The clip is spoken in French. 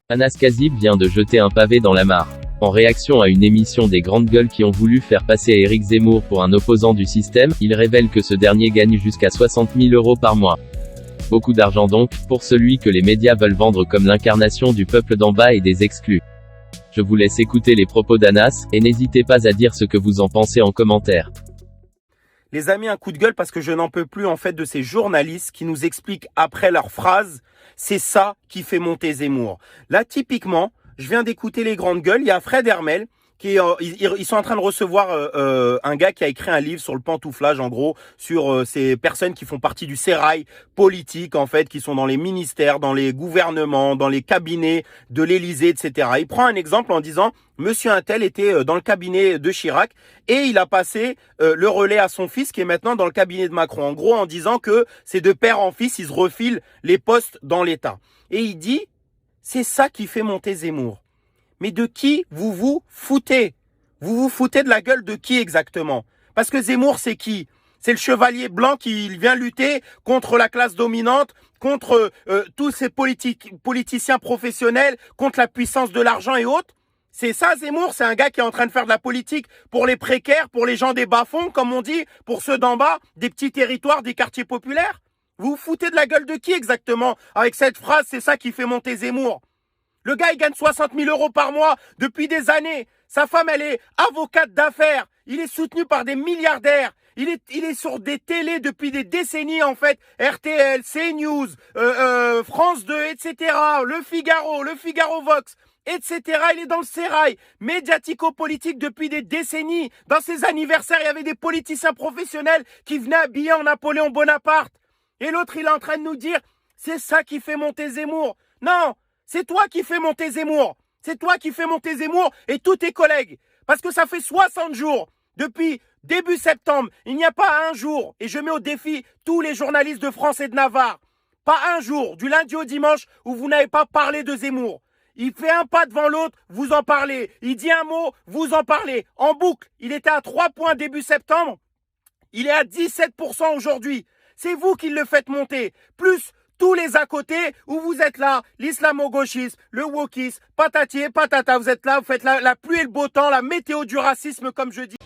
Anas Kazib vient de jeter un pavé dans la mare. En réaction à une émission des Grandes Gueules qui ont voulu faire passer Éric Zemmour pour un opposant du système, il révèle que ce dernier gagne jusqu'à 60 000 € par mois. Beaucoup d'argent donc, pour celui que les médias veulent vendre comme l'incarnation du peuple d'en bas et des exclus. Je vous laisse écouter les propos d'Anas, et n'hésitez pas à dire ce que vous en pensez en commentaire. Les amis, un coup de gueule parce que je n'en peux plus en fait de ces journalistes qui nous expliquent après leurs phrases, c'est ça qui fait monter Zemmour. Là, typiquement, je viens d'écouter les Grandes Gueules, il y a Fred Hermel, ils sont en train de recevoir un gars qui a écrit un livre sur le pantouflage, en gros, sur ces personnes qui font partie du sérail politique, en fait, qui sont dans les ministères, dans les gouvernements, dans les cabinets de l'Élysée, etc. Il prend un exemple en disant, Monsieur Untel était dans le cabinet de Chirac et il a passé le relais à son fils qui est maintenant dans le cabinet de Macron. En gros, en disant que c'est de père en fils, ils se refilent les postes dans l'État. Et il dit, c'est ça qui fait monter Zemmour. Mais de qui vous vous foutez? Vous vous foutez de la gueule de qui exactement? Parce que Zemmour, c'est qui? C'est le chevalier blanc qui vient lutter contre la classe dominante, contre tous ces politiciens professionnels, contre la puissance de l'argent et autres. C'est ça Zemmour, c'est un gars qui est en train de faire de la politique pour les précaires, pour les gens des bas-fonds, comme on dit, pour ceux d'en bas, des petits territoires, des quartiers populaires. Vous vous foutez de la gueule de qui exactement? Avec cette phrase, c'est ça qui fait monter Zemmour. Le gars, il gagne 60 000 € par mois depuis des années. Sa femme, elle est avocate d'affaires. Il est soutenu par des milliardaires. Il est sur des télés depuis des décennies, en fait. RTL, CNews, France 2, etc. Le Figaro Vox, etc. Il est dans le sérail médiatico-politique depuis des décennies. Dans ses anniversaires, il y avait des politiciens professionnels qui venaient habillés en Napoléon Bonaparte. Et l'autre, il est en train de nous dire, c'est ça qui fait monter Zemmour. Non! C'est toi qui fais monter Zemmour. C'est toi qui fais monter Zemmour et tous tes collègues. Parce que ça fait 60 jours, depuis début septembre, il n'y a pas un jour, et je mets au défi tous les journalistes de France et de Navarre, pas un jour, du lundi au dimanche, où vous n'avez pas parlé de Zemmour. Il fait un pas devant l'autre, vous en parlez. Il dit un mot, vous en parlez. En boucle, il était à 3 points début septembre, il est à 17% aujourd'hui. C'est vous qui le faites monter. Plus tous les à côté où vous êtes là, l'islamo-gauchisme, le wokisme, patati et patata, vous êtes là, vous faites la pluie et le beau temps, la météo du racisme comme je dis.